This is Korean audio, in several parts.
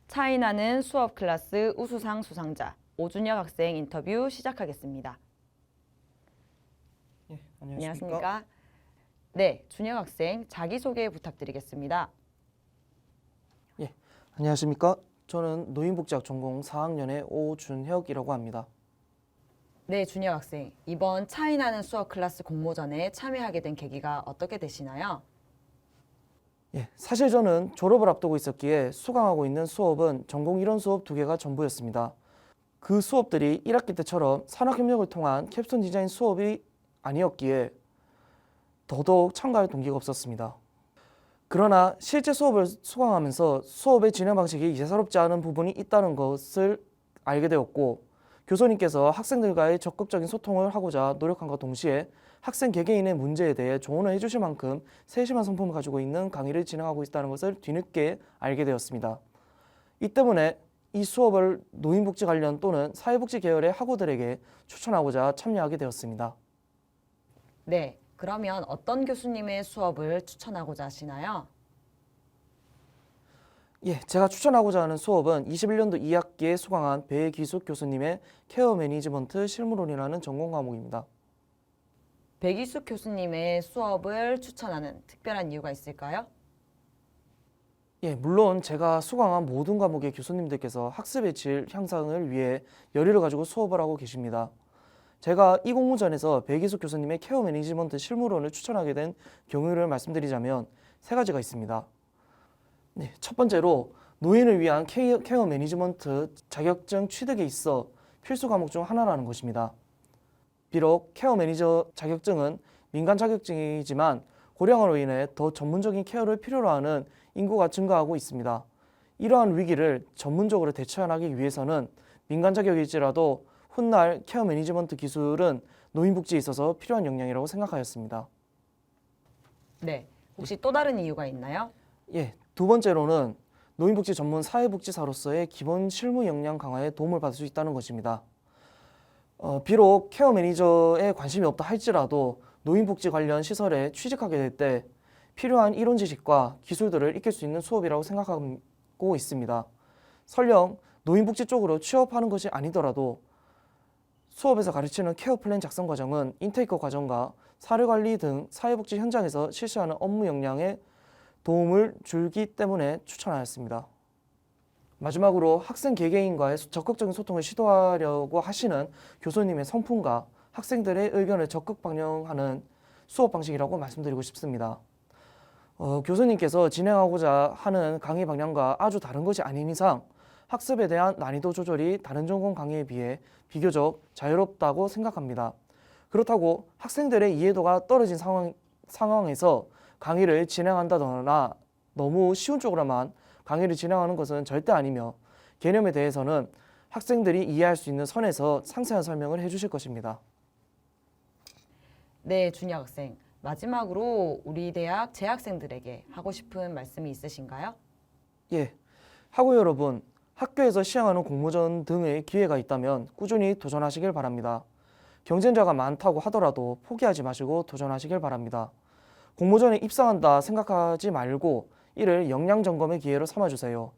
차이나는 수업 클래스 우수상 수상자 오준혁 학생 인터뷰 시작하겠습니다. 예, 안녕하십니까? 네, 준혁 학생 자기소개 부탁드리겠습니다. 예, 안녕하십니까? 저는 노인복지학 전공 4학년의 오준혁이라고 합니다. 네, 준혁 학생. 이번 차이나는 수업 클래스 공모전에 참여하게 된 계기가 어떻게 되시나요? 예, 사실 저는 졸업을 앞두고 있었기에 수강하고 있는 수업은 전공 이론 수업 2개가 전부였습니다. 그 수업들이 1학기 때처럼 산학협력을 통한 캡스톤 디자인 수업이 아니었기에 더더욱 참가할 동기가 없었습니다. 그러나 실제 수업을 수강하면서 수업의 진행 방식이 예사롭지 않은 부분이 있다는 것을 알게 되었고, 교수님께서 학생들과의 적극적인 소통을 하고자 노력함과 동시에 학생 개개인의 문제에 대해 조언을 해주실 만큼 세심한 성품을 가지고 있는 강의를 진행하고 있다는 것을 뒤늦게 알게 되었습니다. 이 때문에 이 수업을 노인복지 관련 또는 사회복지 계열의 학우들에게 추천하고자 참여하게 되었습니다. 네, 그러면 어떤 교수님의 수업을 추천하고자 하시나요? 예, 제가 추천하고자 하는 수업은 21년도 2학기에 수강한 배기숙 교수님의 케어 매니지먼트 실무론이라는 전공 과목입니다. 백이숙 교수님의 수업을 추천하는 특별한 이유가 있을까요? 예, 물론 제가 수강한 모든 과목의 교수님들께서 학습의 질 향상을 위해 열의를 가지고 수업을 하고 계십니다. 제가 이 공모전에서 배기숙 교수님의 케어 매니지먼트 실무론을 추천하게 된 경우를 말씀드리자면 3가지가 있습니다. 네, 첫 번째로 노인을 위한 케어 매니지먼트 자격증 취득에 있어 필수 과목 중 하나라는 것입니다. 비록 케어 매니저 자격증은 민간 자격증이지만 고령화로 인해 더 전문적인 케어를 필요로 하는 인구가 증가하고 있습니다. 이러한 위기를 전문적으로 대처하기 위해서는 민간 자격일지라도 훗날 케어 매니지먼트 기술은 노인복지에 있어서 필요한 역량이라고 생각하였습니다. 네, 혹시 또 다른 이유가 있나요? 예, 두 번째로는 노인복지 전문 사회복지사로서의 기본 실무 역량 강화에 도움을 받을 수 있다는 것입니다. 비록 케어 매니저에 관심이 없다 할지라도 노인복지 관련 시설에 취직하게 될 때 필요한 이론 지식과 기술들을 익힐 수 있는 수업이라고 생각하고 있습니다. 설령 노인복지 쪽으로 취업하는 것이 아니더라도 수업에서 가르치는 케어 플랜 작성 과정은 인테이크 과정과 사례관리 등 사회복지 현장에서 실시하는 업무 역량에 도움을 주기 때문에 추천하였습니다. 마지막으로 학생 개개인과의 적극적인 소통을 시도하려고 하시는 교수님의 성품과 학생들의 의견을 적극 반영하는 수업 방식이라고 말씀드리고 싶습니다. 교수님께서 진행하고자 하는 강의 방향과 아주 다른 것이 아닌 이상 학습에 대한 난이도 조절이 다른 전공 강의에 비해 비교적 자유롭다고 생각합니다. 그렇다고 학생들의 이해도가 떨어진 상황에서 강의를 진행한다거나 너무 쉬운 쪽으로만 강의를 진행하는 것은 절대 아니며 개념에 대해서는 학생들이 이해할 수 있는 선에서 상세한 설명을 해주실 것입니다. 네, 준혁 학생. 마지막으로 우리 대학 재학생들에게 하고 싶은 말씀이 있으신가요? 예, 학우 여러분, 학교에서 시행하는 공모전 등의 기회가 있다면 꾸준히 도전하시길 바랍니다. 경쟁자가 많다고 하더라도 포기하지 마시고 도전하시길 바랍니다. 공모전에 입상한다 생각하지 말고 이를 역량 점검의 기회로 삼아주세요.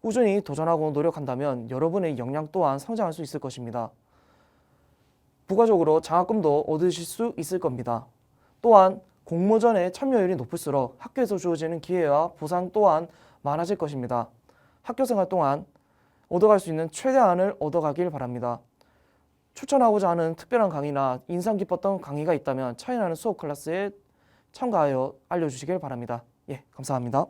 꾸준히 도전하고 노력한다면 여러분의 역량 또한 성장할 수 있을 것입니다. 부가적으로 장학금도 얻으실 수 있을 겁니다. 또한 공모전의 참여율이 높을수록 학교에서 주어지는 기회와 보상 또한 많아질 것입니다. 학교생활 동안 얻어갈 수 있는 최대한을 얻어가길 바랍니다. 추천하고자 하는 특별한 강의나 인상 깊었던 강의가 있다면 차이나는 수업 클래스에 참가하여 알려주시길 바랍니다. 예, 감사합니다.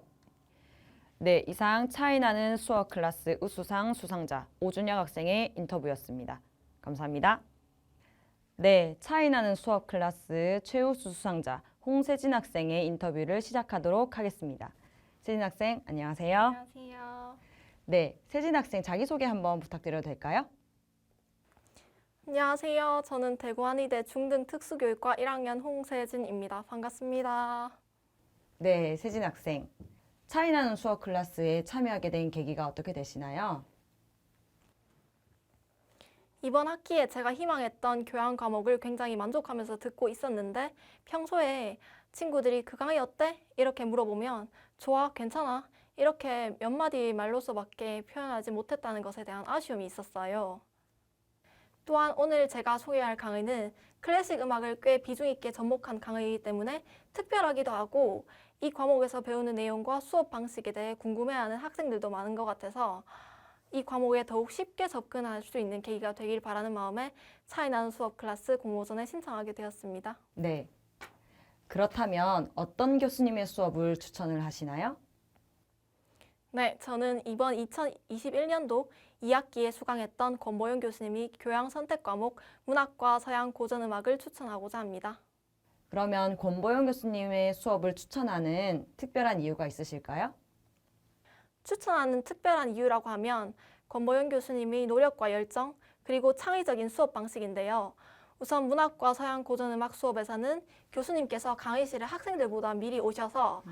네, 이상 차이나는 수업 클래스 우수상 수상자 오준혁 학생의 인터뷰였습니다. 감사합니다. 네, 차이나는 수업 클래스 최우수 수상자 홍세진 학생의 인터뷰를 시작하도록 하겠습니다. 세진 학생, 안녕하세요. 안녕하세요. 네, 세진 학생 자기소개 한번 부탁드려도 될까요? 안녕하세요. 저는 대구한의대 중등특수교육과 1학년 홍세진입니다. 반갑습니다. 네, 세진 학생. 차이나는 수업 클래스에 참여하게 된 계기가 어떻게 되시나요? 이번 학기에 제가 희망했던 교양 과목을 굉장히 만족하면서 듣고 있었는데 평소에 친구들이 그 강의 어때? 이렇게 물어보면 좋아, 괜찮아. 이렇게 몇 마디 말로서밖에 표현하지 못했다는 것에 대한 아쉬움이 있었어요. 또한 오늘 제가 소개할 강의는 클래식 음악을 꽤 비중 있게 접목한 강의이기 때문에 특별하기도 하고 이 과목에서 배우는 내용과 수업 방식에 대해 궁금해하는 학생들도 많은 것 같아서 이 과목에 더욱 쉽게 접근할 수 있는 계기가 되길 바라는 마음에 차이나는 수업 클래스 공모전에 신청하게 되었습니다. 네. 그렇다면 어떤 교수님의 수업을 추천을 하시나요? 네, 저는 이번 2021년도 2학기에 수강했던 권보영 교수님이 교양 선택 과목 문학과 서양 고전음악을 추천하고자 합니다. 그러면 권보영 교수님의 수업을 추천하는 특별한 이유가 있으실까요? 추천하는 특별한 이유라고 하면 권보영 교수님이 노력과 열정 그리고 창의적인 수업 방식인데요. 우선 문학과 서양 고전음악 수업에서는 교수님께서 강의실에 학생들보다 미리 오셔서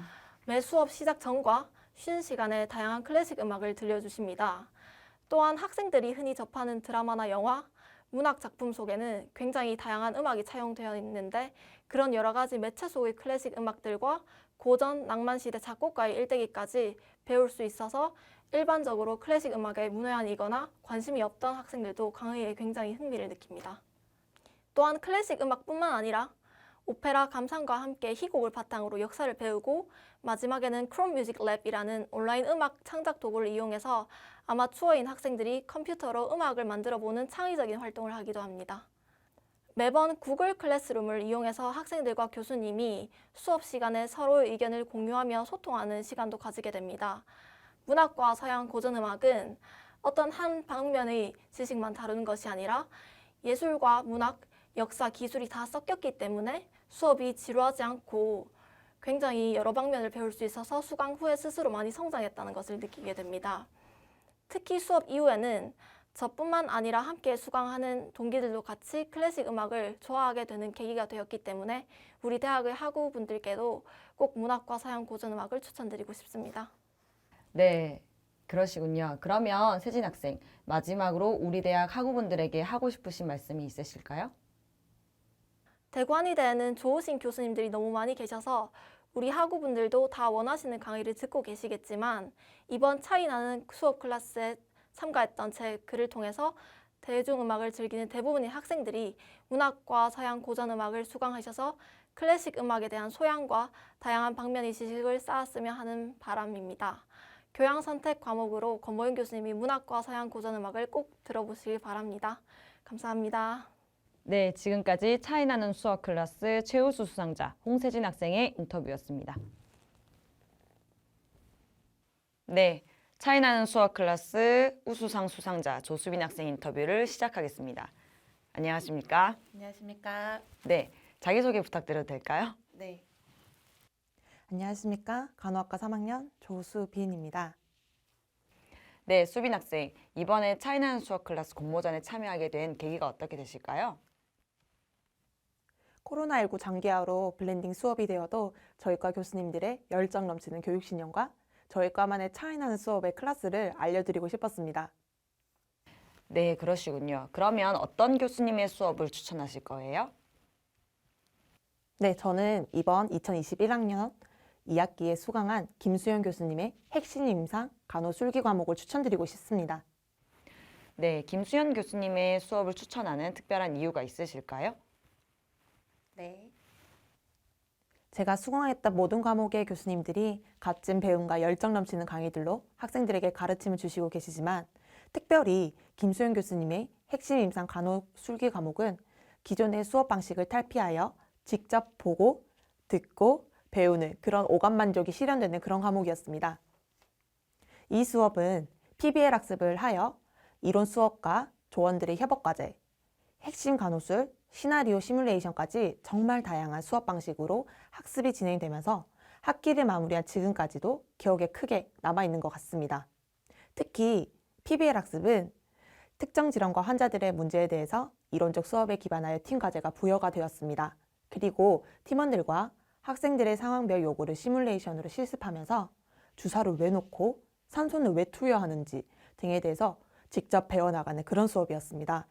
매 수업 시작 전과 쉬는 시간에 다양한 클래식 음악을 들려주십니다. 또한 학생들이 흔히 접하는 드라마나 영화, 문학 작품 속에는 굉장히 다양한 음악이 차용되어 있는데 그런 여러 가지 매체 속의 클래식 음악들과 고전, 낭만시대 작곡가의 일대기까지 배울 수 있어서 일반적으로 클래식 음악에 문외한이거나 관심이 없던 학생들도 강의에 굉장히 흥미를 느낍니다. 또한 클래식 음악뿐만 아니라 오페라 감상과 함께 희곡을 바탕으로 역사를 배우고 마지막에는 크롬 뮤직 랩이라는 온라인 음악 창작 도구를 이용해서 아마추어인 학생들이 컴퓨터로 음악을 만들어보는 창의적인 활동을 하기도 합니다. 매번 구글 클래스룸을 이용해서 학생들과 교수님이 수업 시간에 서로의 의견을 공유하며 소통하는 시간도 가지게 됩니다. 문학과 서양 고전음악은 어떤 한 방면의 지식만 다루는 것이 아니라 예술과 문학, 역사, 기술이 다 섞였기 때문에 수업이 지루하지 않고 굉장히 여러 방면을 배울 수 있어서 수강 후에 스스로 많이 성장했다는 것을 느끼게 됩니다. 특히 수업 이후에는 저뿐만 아니라 함께 수강하는 동기들도 같이 클래식 음악을 좋아하게 되는 계기가 되었기 때문에 우리 대학의 학우분들께도 꼭 문학과 서양 고전음악을 추천드리고 싶습니다. 네, 그러시군요. 그러면 세진 학생, 마지막으로 우리 대학 학우분들에게 하고 싶으신 말씀이 있으실까요? 대관이대에는 좋으신 교수님들이 너무 많이 계셔서 우리 학우분들도 다 원하시는 강의를 듣고 계시겠지만 이번 차이나는 수업 클래스에 참가했던 제 글을 통해서 대중음악을 즐기는 대부분의 학생들이 문학과 서양 고전음악을 수강하셔서 클래식 음악에 대한 소양과 다양한 방면의 지식을 쌓았으면 하는 바람입니다. 교양 선택 과목으로 권보영 교수님이 문학과 서양 고전음악을 꼭 들어보시길 바랍니다. 감사합니다. 네, 지금까지 차이나는 수업 클래스 최우수 수상자 홍세진 학생의 인터뷰였습니다. 네, 차이나는 수업 클래스 우수상 수상자 조수빈 학생 인터뷰를 시작하겠습니다. 안녕하십니까? 안녕하십니까. 네, 자기소개 부탁드려도 될까요? 네. 안녕하십니까. 간호학과 3학년 조수빈입니다. 네, 수빈 학생, 이번에 차이나는 수업 클래스 공모전에 참여하게 된 계기가 어떻게 되실까요? 코로나19 장기화로 블렌딩 수업이 되어도 저희과 교수님들의 열정 넘치는 교육신념과 저희과만의 차이나는 수업의 클래스를 알려드리고 싶었습니다. 네, 그러시군요. 그러면 어떤 교수님의 수업을 추천하실 거예요? 네, 저는 이번 2021학년 2학기에 수강한 김수현 교수님의 핵심 임상 간호술기 과목을 추천드리고 싶습니다. 네, 김수현 교수님의 수업을 추천하는 특별한 이유가 있으실까요? 네. 제가 수강했던 모든 과목의 교수님들이 값진 배움과 열정 넘치는 강의들로 학생들에게 가르침을 주시고 계시지만 특별히 김수현 교수님의 핵심 임상 간호술기 과목은 기존의 수업 방식을 탈피하여 직접 보고, 듣고, 배우는 그런 오감 만족이 실현되는 그런 과목이었습니다. 이 수업은 PBL 학습을 하여 이론 수업과 조원들의 협업 과제, 핵심 간호술, 시나리오 시뮬레이션까지 정말 다양한 수업 방식으로 학습이 진행되면서 학기를 마무리한 지금까지도 기억에 크게 남아있는 것 같습니다. 특히 PBL 학습은 특정 질환과 환자들의 문제에 대해서 이론적 수업에 기반하여 팀 과제가 부여가 되었습니다. 그리고 팀원들과 학생들의 상황별 요구를 시뮬레이션으로 실습하면서 주사를 왜 놓고 산소는 왜 투여하는지 등에 대해서 직접 배워나가는 그런 수업이었습니다.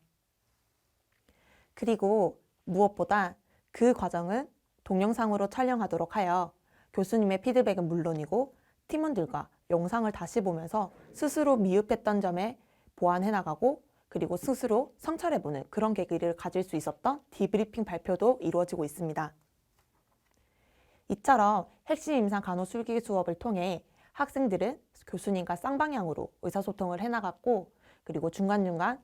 그리고 무엇보다 그 과정은 동영상으로 촬영하도록 하여 교수님의 피드백은 물론이고 팀원들과 영상을 다시 보면서 스스로 미흡했던 점에 보완해 나가고 그리고 스스로 성찰해보는 그런 계기를 가질 수 있었던 디브리핑 발표도 이루어지고 있습니다. 이처럼 핵심 임상 간호술기 수업을 통해 학생들은 교수님과 쌍방향으로 의사소통을 해나갔고 그리고 중간중간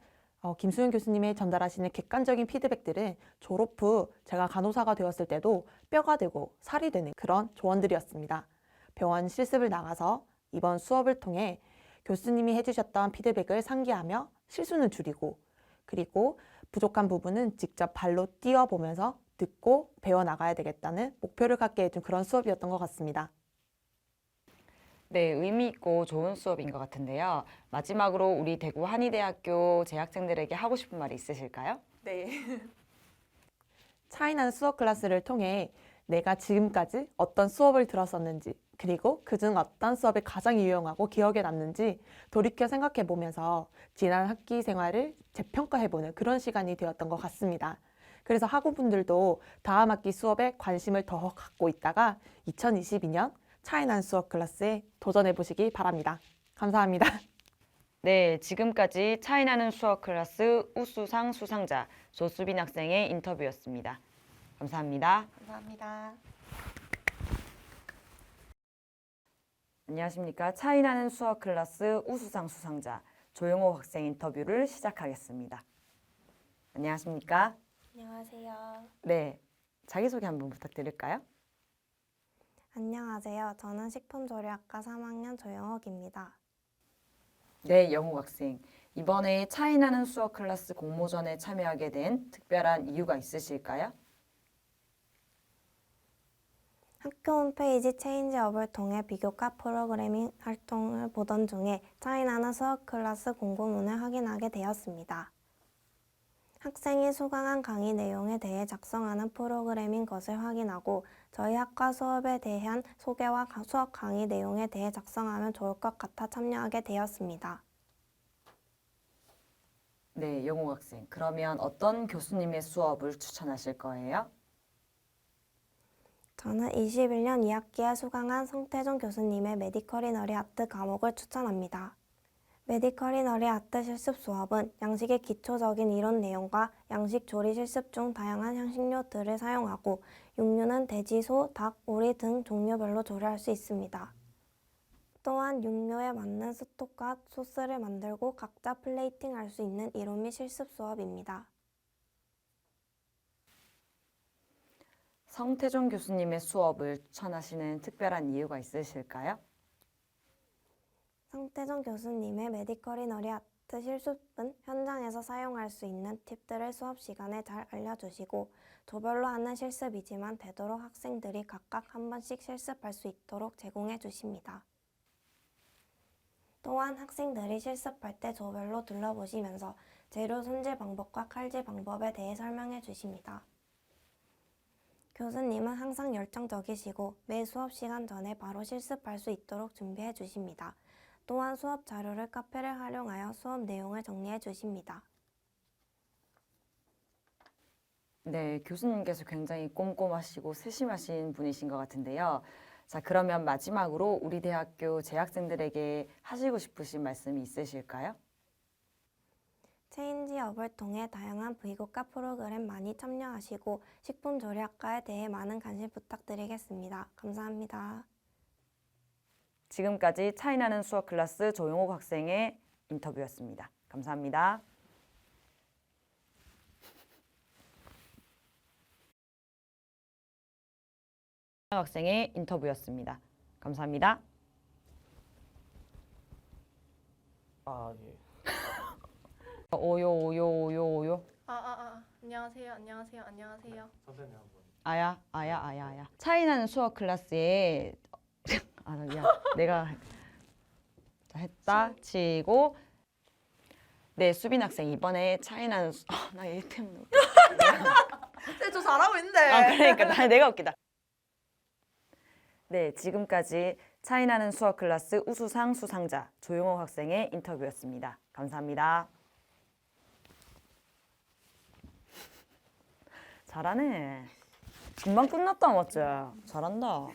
김수윤 교수님의 전달하시는 객관적인 피드백들은 졸업 후 제가 간호사가 되었을 때도 뼈가 되고 살이 되는 그런 조언들이었습니다. 병원 실습을 나가서 이번 수업을 통해 교수님이 해주셨던 피드백을 상기하며 실수는 줄이고 그리고 부족한 부분은 직접 발로 뛰어보면서 듣고 배워나가야 되겠다는 목표를 갖게 해준 그런 수업이었던 것 같습니다. 네, 의미 있고 좋은 수업인 것 같은데요. 마지막으로 우리 대구 한의대학교 재학생들에게 하고 싶은 말이 있으실까요? 네. 차이나는 수업 클래스를 통해 내가 지금까지 어떤 수업을 들었었는지 그리고 그중 어떤 수업이 가장 유용하고 기억에 남는지 돌이켜 생각해 보면서 지난 학기 생활을 재평가해보는 그런 시간이 되었던 것 같습니다. 그래서 학우분들도 다음 학기 수업에 관심을 더 갖고 있다가 2022년 차이나는 수업 클래스에 도전해 보시기 바랍니다. 감사합니다. 네, 지금까지 차이나는 수업 클래스 우수상 수상자 조수빈 학생의 인터뷰였습니다. 감사합니다. 감사합니다. 안녕하십니까. 차이나는 수업 클래스 우수상 수상자 조영호 학생 인터뷰를 시작하겠습니다. 안녕하십니까. 안녕하세요. 네, 자기소개 한번 부탁드릴까요? 안녕하세요. 저는 식품조리학과 3학년 조영옥입니다. 네, 영호 학생. 이번에 차이나는 수업 클래스 공모전에 참여하게 된 특별한 이유가 있으실까요? 학교 홈페이지 체인지업을 통해 비교과 프로그래밍 활동을 보던 중에 차이나는 수업 클래스 공고문을 확인하게 되었습니다. 학생이 수강한 강의 내용에 대해 작성하는 프로그램인 것을 확인하고 저희 학과 수업에 대한 소개와 수업 강의 내용에 대해 작성하면 좋을 것 같아 참여하게 되었습니다. 네, 영호 학생. 그러면 어떤 교수님의 수업을 추천하실 거예요? 저는 21년 2학기에 수강한 성태종 교수님의 메디컬 이너리 아트 과목을 추천합니다. 메디컬 이너리 아트 실습 수업은 양식의 기초적인 이론 내용과 양식 조리 실습 중 다양한 향신료들을 사용하고 육류는 돼지, 소, 닭, 오리 등 종류별로 조리할 수 있습니다. 또한 육류에 맞는 스톡과 소스를 만들고 각자 플레이팅할 수 있는 이론 및 실습 수업입니다. 성태종 교수님의 수업을 추천하시는 특별한 이유가 있으실까요? 성태종 교수님의 메디컬 이너리 아트 실습은 현장에서 사용할 수 있는 팁들을 수업 시간에 잘 알려주시고 조별로 하는 실습이지만 되도록 학생들이 각각 한 번씩 실습할 수 있도록 제공해 주십니다. 또한 학생들이 실습할 때 조별로 둘러보시면서 재료 손질 방법과 칼질 방법에 대해 설명해 주십니다. 교수님은 항상 열정적이시고 매 수업 시간 전에 바로 실습할 수 있도록 준비해 주십니다. 또한 수업 자료를 카페를 활용하여 수업 내용을 정리해 주십니다. 네, 교수님께서 굉장히 꼼꼼하시고 세심하신 분이신 것 같은데요. 자, 그러면 마지막으로 우리 대학교 재학생들에게 하시고 싶으신 말씀이 있으실까요? 체인지업을 통해 다양한 비교과 프로그램 많이 참여하시고 식품조리학과에 대해 많은 관심 부탁드리겠습니다. 감사합니다. 지금까지 차이나는 수업 클래스 조용옥 학생의 인터뷰였습니다. 감사합니다. 학생의 인터뷰였습니다. 감사합니다. 아, 예. 오요. 안녕하세요. 선생님 한번. 아야. 차이나는 수업 클래스에 내가 했다 치고 네, 수빈 학생 이번에 차이나는 나얘 때문에 저 잘하고 있는데. 그러니까 내가 웃기다. 네, 지금까지 차이나는 수업 클래스 우수상 수상자 조용호 학생의 인터뷰였습니다. 감사합니다. 잘하네. 금방 끝났다 맞지? 잘한다.